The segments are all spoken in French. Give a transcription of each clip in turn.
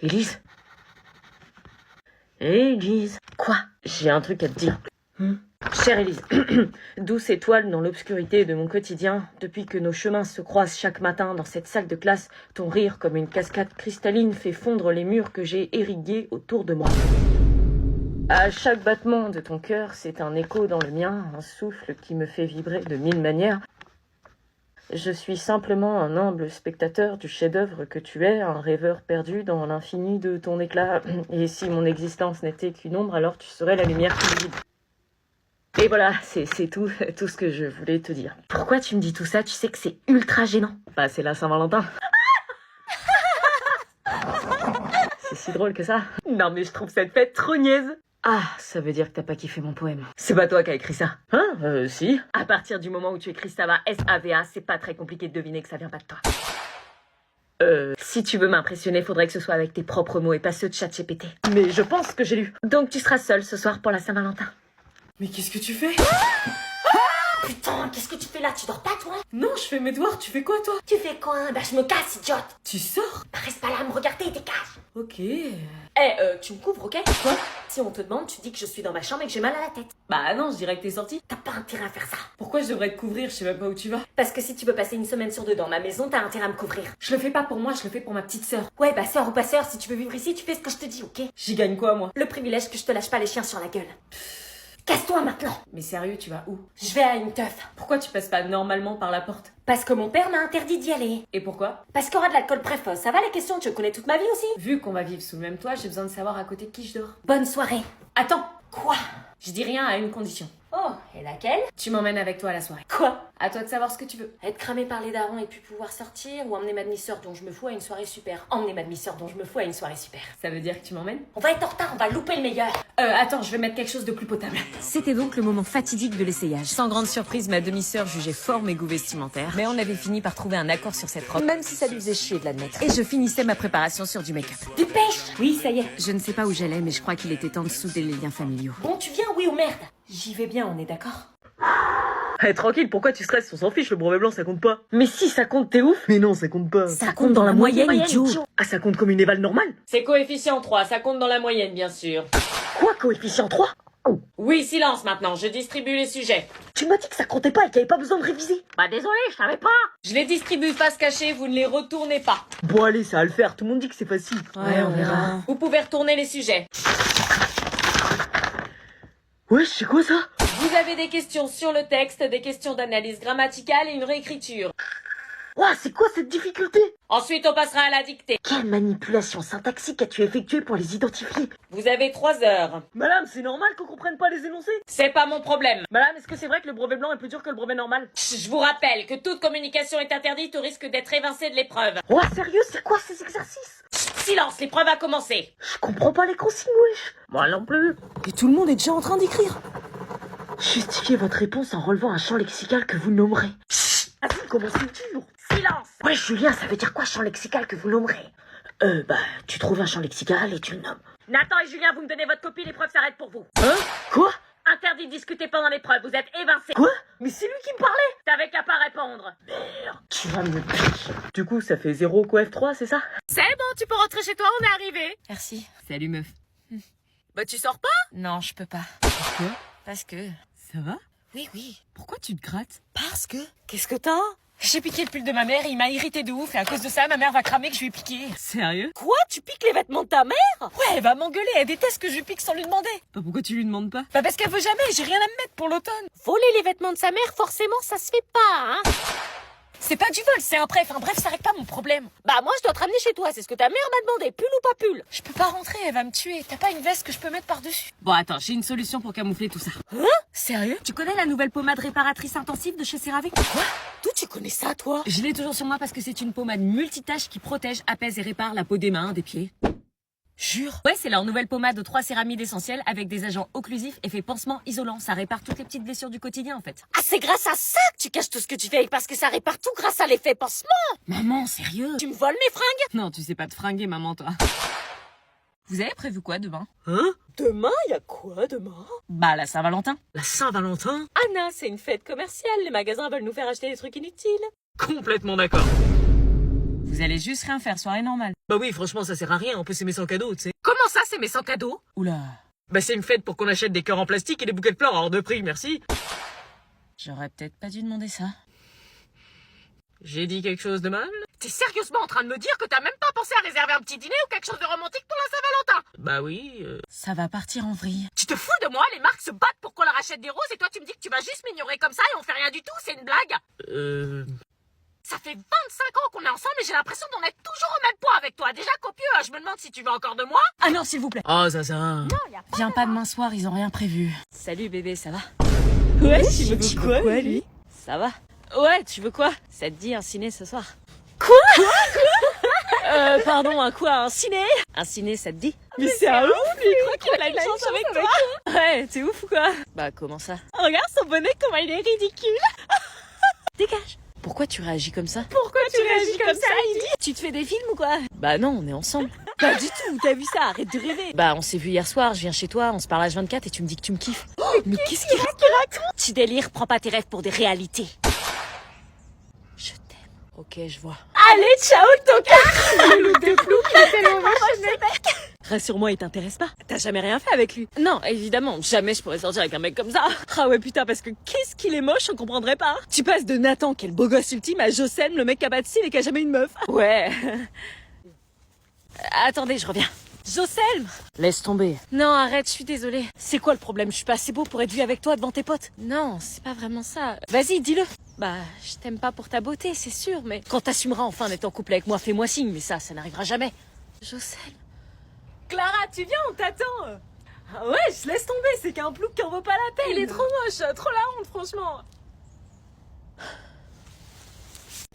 Élise? Élise? Quoi? J'ai un truc à te dire. Chère Élise, douce étoile dans l'obscurité de mon quotidien, depuis que nos chemins se croisent chaque matin dans cette salle de classe, ton rire comme une cascade cristalline fait fondre les murs que j'ai érigués autour de moi. À chaque battement de ton cœur, c'est un écho dans le mien, un souffle qui me fait vibrer de mille manières. Je suis simplement un humble spectateur du chef-d'œuvre que tu es, un rêveur perdu dans l'infini de ton éclat. Et si mon existence n'était qu'une ombre, alors tu serais la lumière qui brille. Et voilà, c'est tout ce que je voulais te dire. Pourquoi tu me dis tout ça? Tu sais que c'est ultra gênant. Bah, c'est la Saint-Valentin. C'est si drôle que ça. Non mais je trouve cette fête trop niaise. Ah, ça veut dire que t'as pas kiffé mon poème. C'est pas toi qui as écrit ça. Hein? Si. À partir du moment où tu écris Sava, S-A-V-A, c'est pas très compliqué de deviner que ça vient pas de toi. Si tu veux m'impressionner, faudrait que ce soit avec tes propres mots et pas ceux de ChatGPT. Mais je pense que j'ai lu. Donc tu seras seule ce soir pour la Saint-Valentin. Mais qu'est-ce que tu fais? Putain, qu'est-ce que tu fais là? Tu dors pas, toi? Non, je fais mes devoirs, tu fais quoi, toi? Tu fais quoi? Bah, je me casse, idiote! Tu sors? Bah, reste pas là à me regarder et dégage! Ok. Tu me couvres, ok? Quoi? Si on te demande, tu dis que je suis dans ma chambre et que j'ai mal à la tête. Bah non, je dirais que t'es sortie. T'as pas intérêt à faire ça. Pourquoi je devrais te couvrir? Je sais même pas où tu vas. Parce que si tu veux passer une semaine sur deux dans ma maison, t'as intérêt à me couvrir. Je le fais pas pour moi, je le fais pour ma petite sœur. Ouais, bah, sœur ou pas sœur, si tu veux vivre ici, tu fais ce que je te dis, ok? J'y gagne quoi, moi? Le privilège que je te lâche pas les chiens sur la gueule. Casse-toi maintenant! Mais sérieux, tu vas où? Je vais à une teuf. Pourquoi tu passes pas normalement par la porte? Parce que mon père m'a interdit d'y aller. Et pourquoi? Parce qu'il y aura de l'alcool précoce. Ça va la question? Tu connais toute ma vie aussi? Vu qu'on va vivre sous le même toit, j'ai besoin de savoir à côté de qui je dors. Bonne soirée. Attends! Quoi? Je dis rien à une condition. Oh, et laquelle? Tu m'emmènes avec toi à la soirée. Quoi? À toi de savoir ce que tu veux. Être cramé par les darons et puis pouvoir sortir, ou emmener ma demi-sœur dont je me fous à une soirée super. Emmener ma demi-sœur dont je me fous à une soirée super. Ça veut dire que tu m'emmènes? On va être en retard, on va louper le meilleur. Attends, je vais mettre quelque chose de plus potable. C'était donc le moment fatidique de l'essayage. Sans grande surprise, ma demi-sœur jugeait fort mes goûts vestimentaires. Mais on avait fini par trouver un accord sur cette robe, même si ça lui faisait chier de l'admettre. Et je finissais ma préparation sur du make-up. Dépêche! Oui, ça y est. Je ne sais pas où j'allais, mais je crois qu'il était temps de souder les liens familiaux. Bon, tu viens, oui ou merde? J'y vais bien, on est d'accord? Hey, tranquille, pourquoi tu stresses? On s'en fiche, le brevet blanc ça compte pas. Mais si, ça compte, t'es ouf? Mais non, ça compte pas. Ça compte dans la moyenne, idiot. Ah, ça compte comme une éval normale? C'est coefficient 3, ça compte dans la moyenne, bien sûr. Quoi, coefficient 3? Oui, silence maintenant, je distribue les sujets. Tu m'as dit que ça comptait pas et qu'il y avait pas besoin de réviser. Bah désolé, je savais pas. Je les distribue face cachée, vous ne les retournez pas. Bon allez, ça va le faire, tout le monde dit que c'est facile. Ouais, on verra. Vous pouvez retourner les sujets. Ouais, c'est quoi ça? Vous avez des questions sur le texte, des questions d'analyse grammaticale et une réécriture. Ouah, c'est quoi cette difficulté? Ensuite, on passera à la dictée. Quelle manipulation syntaxique as-tu effectuée pour les identifier? Vous avez 3 heures. Madame, c'est normal qu'on comprenne pas les énoncés? C'est pas mon problème. Madame, est-ce que c'est vrai que le brevet blanc est plus dur que le brevet normal? Je vous rappelle que toute communication est interdite au risque d'être évincé de l'épreuve. Ouah, sérieux, c'est quoi ces exercices? Silence, l'épreuve a commencé. Je comprends pas les consignes, wesh. Moi non plus. Et tout le monde est déjà en train d'écrire. Justifiez votre réponse en relevant un champ lexical que vous nommerez. Chut. Ah si, comment c'est dur? Silence. Ouais, Julien, ça veut dire quoi, champ lexical que vous nommerez? Tu trouves un champ lexical et tu le nommes. Nathan et Julien, vous me donnez votre copie, l'épreuve s'arrête pour vous. Hein? Quoi? Interdit de discuter pendant l'épreuve, vous êtes évincés. Quoi? Mais c'est lui qui me parlait! T'avais qu'à pas répondre. Merde, tu vas me piquer. Du coup, ça fait 0 coef 3, c'est ça? C'est bon, tu peux rentrer chez toi, on est arrivé. Merci. Salut meuf. Bah tu sors pas? Non, je peux pas. Pourquoi? Parce que... Ça va? Oui. Pourquoi tu te grattes? Parce que... Qu'est-ce que t'as? J'ai piqué le pull de ma mère et il m'a irrité de ouf et à cause de ça, ma mère va cramer que je lui ai piqué. Sérieux? Quoi? Tu piques les vêtements de ta mère? Ouais, elle va m'engueuler, elle déteste que je lui pique sans lui demander. Bah pourquoi tu lui demandes pas? Bah parce qu'elle veut jamais, j'ai rien à me mettre pour l'automne. Voler les vêtements de sa mère, forcément, ça se fait pas, hein? C'est pas du vol, c'est un bref. Un bref, ça règle pas mon problème. Bah moi, je dois te ramener chez toi, c'est ce que ta mère m'a demandé, pull ou pas pull? Je peux pas rentrer, elle va me tuer. T'as pas une veste que je peux mettre par-dessus? Bon attends, j'ai une solution pour camoufler tout ça. Hein? Sérieux? Tu connais la nouvelle pommade réparatrice intensive de chez CeraVe? Quoi? D'où tu connais ça, toi? Je l'ai toujours sur moi parce que c'est une pommade multitâche qui protège, apaise et répare la peau des mains, des pieds. Jure? Ouais, c'est leur nouvelle pommade aux 3 céramides essentielles avec des agents occlusifs, effet pansement isolant. Ça répare toutes les petites blessures du quotidien en fait. Ah, c'est grâce à ça que tu caches tout ce que tu fais parce que ça répare tout grâce à l'effet pansement. Maman, sérieux? Tu me voles mes fringues? Non, tu sais pas te fringuer, maman, toi. Vous avez prévu quoi demain? Hein? Demain, y a quoi demain? Bah, la Saint-Valentin. La Saint-Valentin? Anna, c'est une fête commerciale. Les magasins veulent nous faire acheter des trucs inutiles. Complètement d'accord. Vous Vous allez juste rien faire, soirée normale. Bah oui, franchement, ça sert à rien, on peut s'aimer sans cadeau, tu sais. Comment ça, c'est mes sans cadeaux? Oula. Bah c'est une fête pour qu'on achète des cœurs en plastique et des bouquets de fleurs hors de prix, merci. J'aurais peut-être pas dû demander ça. J'ai dit quelque chose de mal? T'es sérieusement en train de me dire que t'as même pas pensé à réserver un petit dîner ou quelque chose de romantique pour la Saint-Valentin? Bah oui, Ça va partir en vrille. Tu te fous de moi? Les marques se battent pour qu'on leur achète des roses et toi tu me dis que tu vas juste m'ignorer comme ça et on fait rien du tout, c'est une blague? Ça fait 25 ans qu'on est ensemble et j'ai l'impression d'en être toujours au même point avec toi. Déjà copieux, je me demande si tu veux encore de moi. Ah non, s'il vous plaît. Oh, ça. Viens pas demain soir, ils ont rien prévu. Salut bébé, ça va? Ouais, tu veux quoi, lui? Ça va? Ouais, tu veux quoi? Ça te dit un ciné ce soir? Pardon, un quoi? Un ciné? Un ciné, ça te dit? Mais c'est un ouf, lui! Je crois qu'il a une chance avec toi! Ouais, t'es ouf ou quoi? Bah, comment ça? Regarde son bonnet, comment il est ridicule! Dégage! Pourquoi tu réagis comme ça? Pourquoi tu réagis comme ça, Heidi? Tu te fais des films ou quoi? Bah non, on est ensemble. Pas du tout, t'as vu ça? Arrête de rêver. Bah on s'est vu hier soir, je viens chez toi, on se parle H24 et tu me dis que tu me kiffes. Mais qu'est-ce qu'il raconte? Petit délire, prends pas tes rêves pour des réalités. Je t'aime. Ok, je vois. Allez, ciao, tocard! Le look de flou, il est tellement moche, ce mec! Rassure-moi, il t'intéresse pas. T'as jamais rien fait avec lui. Non, évidemment, jamais je pourrais sortir avec un mec comme ça. Ah ouais, putain, parce que qu'est-ce qu'il est moche, on comprendrait pas. Tu passes de Nathan, qui est le beau gosse ultime, à Josem, le mec qui a pas de style et qui a jamais une meuf. Ouais. Attendez, je reviens. Josem! Laisse tomber. Non, arrête, je suis désolée. C'est quoi le problème? Je suis pas assez beau pour être vu avec toi devant tes potes? Non, c'est pas vraiment ça. Vas-y, dis-le. Bah, je t'aime pas pour ta beauté, c'est sûr, mais quand t'assumeras enfin d'être en couple avec moi, fais-moi signe, mais ça n'arrivera jamais. Josem. Clara, tu viens, on t'attend! Ah ouais, je laisse tomber, c'est qu'un plouc qui en vaut pas la peine! Il est trop moche, trop la honte, franchement!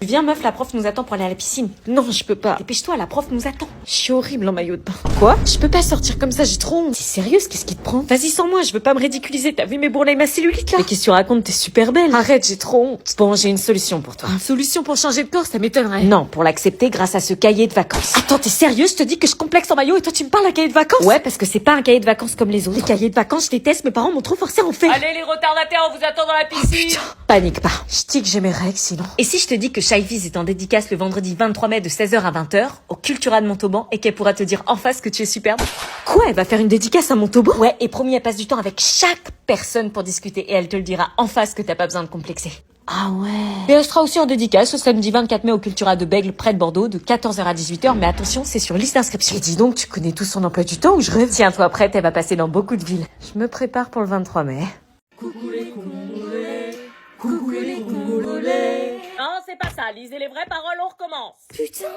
Viens meuf, la prof nous attend pour aller à la piscine. Non, je peux pas. Dépêche-toi, la prof nous attend. Je suis horrible en maillot de bain. Quoi? Je peux pas sortir comme ça, j'ai trop honte. T'es sérieuse? Qu'est-ce qui te prend? Vas-y sans moi, je veux pas me ridiculiser. T'as vu mes bourrelets et ma cellulite là? Mais qu'est-ce que tu racontes? T'es super belle. Arrête, j'ai trop honte. Bon, j'ai une solution pour toi. Une solution pour changer de corps, ça m'étonnerait. Non, pour l'accepter grâce à ce cahier de vacances. Attends, t'es sérieuse? Je te dis que je complexe en maillot et toi tu me parles d'un cahier de vacances? Ouais, parce que c'est pas un cahier de vacances comme les autres. Les cahiers de vacances, je déteste, mes parents m'ont trop forcé à en faire. Allez les retardataires, on vous attend dans la piscine. Panique pas. Je dis que j'ai mes règles sinon. Et si je te dis que Shy Viz est en dédicace le vendredi 23 mai de 16h à 20h au Cultura de Montauban et qu'elle pourra te dire en face que tu es superbe? Quoi? Elle va faire une dédicace à Montauban? Ouais, et promis, elle passe du temps avec chaque personne pour discuter et elle te le dira en face que t'as pas besoin de complexer. Ah ouais. Et elle sera aussi en dédicace ce samedi 24 mai au Cultura de Bègle près de Bordeaux de 14h à 18h, mais attention, c'est sur liste d'inscription. Et dis donc, tu connais tout son emploi du temps ou je rêve? Tiens-toi prête, elle va passer dans beaucoup de villes. Je me prépare pour le 23 mai. Coucou les Congolais, coucou les Congolais. Non, c'est pas ça, lisez les vraies paroles, on recommence. Putain,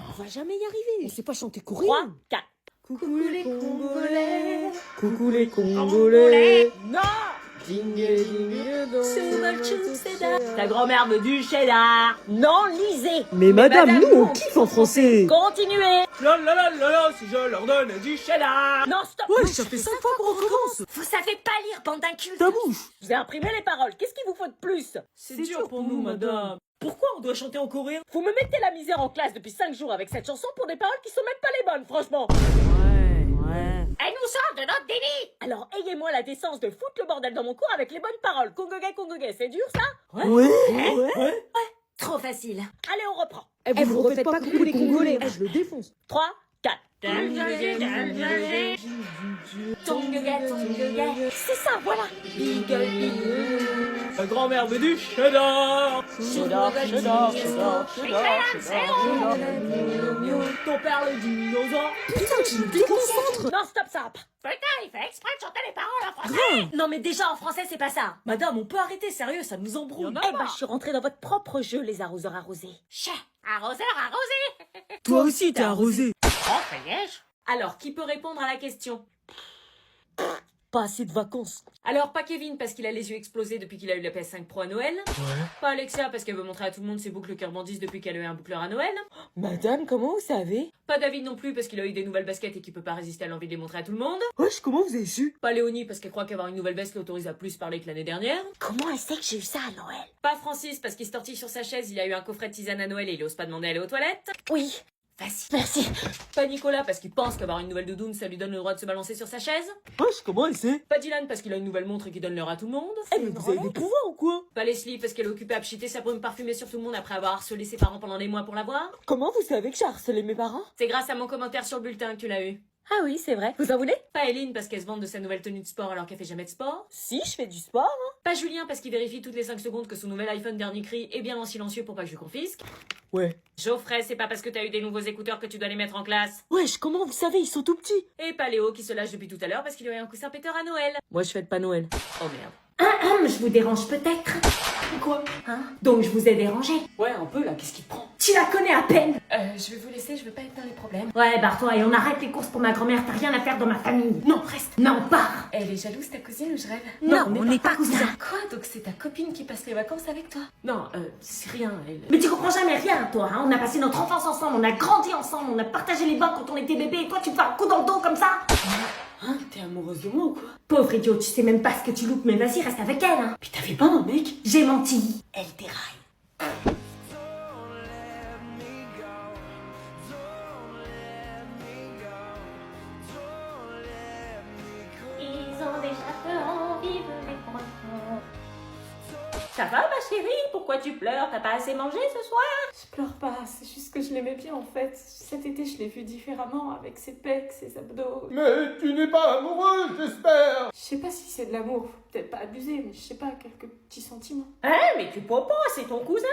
on va jamais y arriver. On sait pas chanter coréen. 3, 4. Coucou les Congolais, coucou les Congolais. Non! C'est Ta grand-mère veut du cheddar. Non, lisez. Mais madame, nous on kiffe en français. Continuez. La, si je leur donne du cheddar. Non, stop. Ouais, ça fait 5 fois qu'on recommence. Vous savez pas lire, bande d'incultes. Ta bouche. Je vous ai imprimé les paroles. Qu'est-ce qu'il vous faut de plus? C'est dur pour nous, madame. Pourquoi on doit chanter en coréen? Vous me mettez la misère en classe depuis 5 jours avec cette chanson pour des paroles qui sont même pas les bonnes, franchement. Ouais. Elle nous sort de notre délit. Alors ayez-moi la décence de foutre le bordel dans mon cours avec les bonnes paroles. Congogay, c'est dur ça? Ouais. Trop facile. Allez, on reprend. Eh, vous refaites pas coucou les Congolais. Eh, je le défonce. 3, 4. C'est ça, voilà. Ta grand-mère veut du cheddar. Ton père le dinosaure. Putain, tu me déconcentres. Non, stop ça. Putain, il fait exprès de chanter les paroles en français. Non, mais déjà en français, c'est pas ça. Madame, on peut arrêter, sérieux, ça nous embrouille. Eh ben, je suis rentrée dans votre propre jeu, les arroseurs arrosés. Chais, arroseur arrosé. Toi aussi, t'es arrosé. Alors, qui peut répondre à la question? Pas assez de vacances. Alors, pas Kevin parce qu'il a les yeux explosés depuis qu'il a eu la PS5 Pro à Noël. Pas Alexia parce qu'elle veut montrer à tout le monde ses boucles qui rebondissent depuis qu'elle a eu un boucleur à Noël. Madame, comment vous savez? Pas David non plus parce qu'il a eu des nouvelles baskets et qu'il peut pas résister à l'envie de les montrer à tout le monde. Wesh, comment vous avez su? Pas Léonie parce qu'elle croit qu'avoir une nouvelle veste l'autorise à plus parler que l'année dernière. Comment elle sait que j'ai eu ça à Noël? Pas Francis parce qu'il se tortille sur sa chaise, il a eu un coffret de tisane à Noël et il ose pas demander à aller aux toilettes. Oui. Vas-y. Merci. Pas Nicolas parce qu'il pense qu'avoir une nouvelle doudoune ça lui donne le droit de se balancer sur sa chaise. Wesh, comment elle sait? Pas Dylan parce qu'il a une nouvelle montre qui donne l'heure à tout le monde. Eh, mais vous avez des pouvoirs ou quoi? Pas Leslie parce qu'elle est occupée à pchiter sa brume parfumée sur tout le monde après avoir harcelé ses parents pendant des mois pour l'avoir. Comment vous savez que j'ai harcelé mes parents? C'est grâce à mon commentaire sur le bulletin que tu l'as eu. Ah oui, c'est vrai. Vous en voulez? Pas Eileen parce qu'elle se vante de sa nouvelle tenue de sport alors qu'elle fait jamais de sport. Si, je fais du sport. Pas Julien parce qu'il vérifie toutes les 5 secondes que son nouvel iPhone dernier cri est bien en silencieux pour pas que je lui confisque. Ouais. Geoffrey, c'est pas parce que t'as eu des nouveaux écouteurs que tu dois les mettre en classe. Wesh, comment vous savez, ils sont tout petits. Et pas Léo qui se lâche depuis tout à l'heure parce qu'il a eu un coussin péteur à Noël. Moi, je fête pas Noël. Oh merde. Je vous dérange peut-être. Quoi? Donc je vous ai dérangé. Ouais, un peu là, qu'est-ce qui te prend? Tu la connais à peine. Je vais vous laisser, je veux pas être dans les problèmes. Ouais, barre-toi et on arrête les courses pour ma grand-mère. T'as rien à faire dans ma famille. Non, reste. Non, pars. Elle est jalouse ta cousine ou je rêve? Non, on n'est pas cousins. Quoi? Donc c'est ta copine qui passe les vacances avec toi? Non, c'est rien, elle... Mais tu comprends jamais rien, toi. Hein, on a passé notre enfance ensemble, on a grandi ensemble, on a partagé les bains quand on était bébé. Et toi, tu me fais un coup dans le dos comme ça. Hein? T'es amoureuse de moi ou quoi? Pauvre idiot, tu sais même pas ce que tu loupes. Mais vas-y, reste avec elle. Hein. Puis t'avais pas un mec? J'ai menti. Elle déraille. Ils ont déjà peur en vivre les points. Ça va ma chérie? Pourquoi tu pleures? T'as pas assez mangé ce soir? Je pleure pas, c'est juste que je l'aimais bien en fait. Cet été, je l'ai vu différemment avec ses pecs, ses abdos. Mais tu n'es pas amoureuse, j'espère. Je sais pas si c'est de l'amour, faut peut-être pas abuser, mais je sais pas, quelques petits sentiments. Hein? Mais tu popo, c'est ton cousin.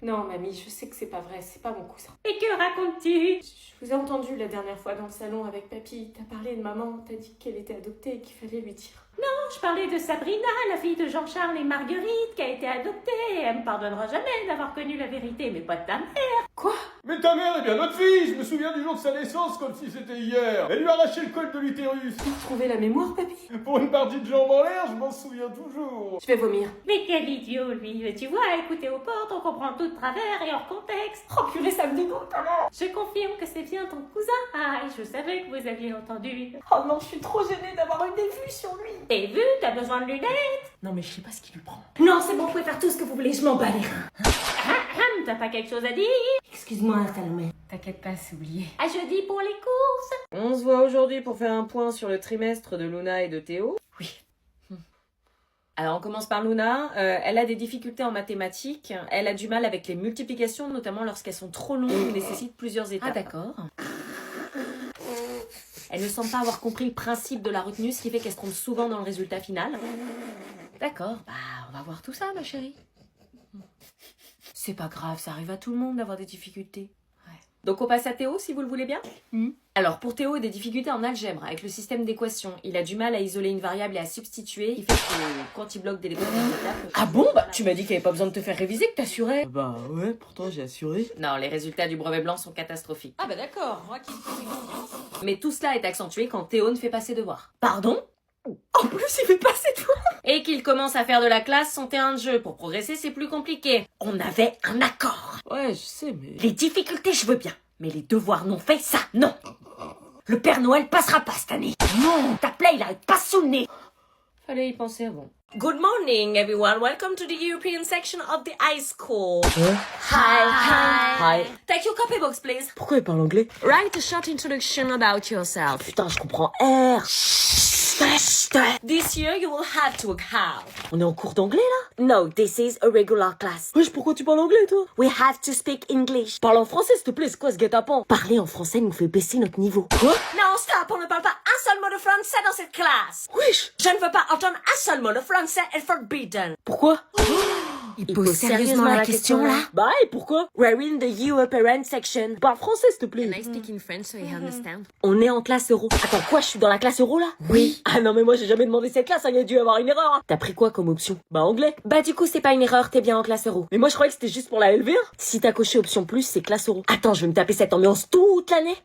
Non, mamie, je sais que c'est pas vrai, c'est pas mon cousin. Et que racontes-tu? Je vous ai entendu la dernière fois dans le salon avec papy. T'as parlé de maman, t'as dit qu'elle était adoptée et qu'il fallait lui dire. Je parlais de Sabrina, la fille de Jean-Charles et Marguerite, qui a été adoptée. Elle me pardonnera jamais d'avoir connu la vérité, mais pas de ta mère. Quoi? Mais ta mère est bien notre fille, je me souviens du jour de sa naissance comme si c'était hier. Elle lui a arraché le col de l'utérus. T'as retrouvé la mémoire, papy? Pour une partie de jambes en l'air, je m'en souviens toujours. Je vais vomir. Mais quel idiot, lui. Mais tu vois, écouter aux portes, on comprend tout de travers et hors contexte. Oh purée, ça me dégoûte alors. Je confirme que c'est bien ton cousin. Ah, et je savais que vous aviez entendu. Oh non, je suis trop gênée d'avoir eu des vues sur lui. Et vu, t'as besoin de lunettes? Non mais je sais pas ce qui lui prend. Non, c'est bon, vous pouvez faire tout ce que vous voulez, je m'en bats les reins. T'as pas quelque chose à dire? Excuse-moi, Salomé. T'inquiète pas, c'est oublié. À jeudi pour les courses. On se voit aujourd'hui pour faire un point sur le trimestre de Luna et de Théo. Oui. Alors on commence par Luna. Elle a des difficultés en mathématiques. Elle a du mal avec les multiplications, notamment lorsqu'elles sont trop longues et nécessitent plusieurs étapes. Ah d'accord. Elle ne semble pas avoir compris le principe de la retenue, ce qui fait qu'elle se trompe souvent dans le résultat final. D'accord. Bah on va voir tout ça ma chérie. C'est pas grave, ça arrive à tout le monde d'avoir des difficultés. Donc on passe à Théo, si vous le voulez bien. Alors pour Théo, des difficultés en algèbre avec le système d'équations. Il a du mal à isoler une variable et à substituer. Il fait que quand il bloque des étapes... Ah bon? Bah tu m'as dit qu'il n'y avait pas besoin de te faire réviser, que t'assurais. Bah ouais, pourtant j'ai assuré. Non, les résultats du brevet blanc sont catastrophiques. Ah bah d'accord, moi qui... Mais tout cela est accentué quand Théo ne fait pas ses devoirs. Pardon? En plus il fait pas ses devoirs. Et qu'il commence à faire de la classe son terrain de jeu. Pour progresser, c'est plus compliqué. On avait un accord. Ouais, je sais, mais... Les difficultés, je veux bien. Mais les devoirs non faits, ça, non. Le Père Noël passera pas cette année. Non, ta plaie, il arrête pas sous le nez. Fallait y penser avant. Good morning everyone, welcome to the European section of the high school. Hi. Take your copybooks please. Pourquoi il parle anglais? Write a short introduction about yourself. Putain, je comprends R. This year you will have to work hard. On est en cours d'anglais là? No, this is a regular class. Wesh, pourquoi tu parles anglais, toi? We have to speak English. Parle en français s'il te plaît, c'est quoi ce guet-apens? Parler en français nous fait baisser notre niveau. Quoi? Non, stop, on ne parle pas un seul mot de français dans cette classe. Wesh. Je ne veux pas entendre un seul mot de français est forbidden. Pourquoi? Il pose sérieusement la question là? Bah et pourquoi? We're in the You Parent section. Parle français s'il te plaît. I speak in French so you understand? On est en classe euro. Attends, quoi, je suis dans la classe euro là? Oui. Ah non mais moi j'ai jamais demandé cette classe, il y a dû avoir une erreur. Hein. T'as pris quoi comme option? Bah anglais. Bah du coup c'est pas une erreur, t'es bien en classe euro. Mais moi je croyais que c'était juste pour la LV1. Si t'as coché option plus, c'est classe euro. Attends, je vais me taper cette ambiance toute l'année.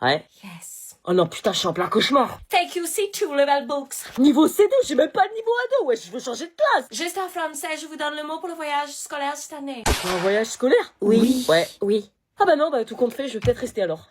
Ouais. Yes. Oh non putain, je suis en plein cauchemar. Take your C2 level books. Niveau C2, j'ai même pas le niveau A2, ouais, je veux changer de classe. Juste en français, je vous donne le mot pour le voyage scolaire cette année. Un voyage scolaire? Oui. Ouais. Oui. Ah bah non, bah tout compte fait, je vais peut-être rester alors.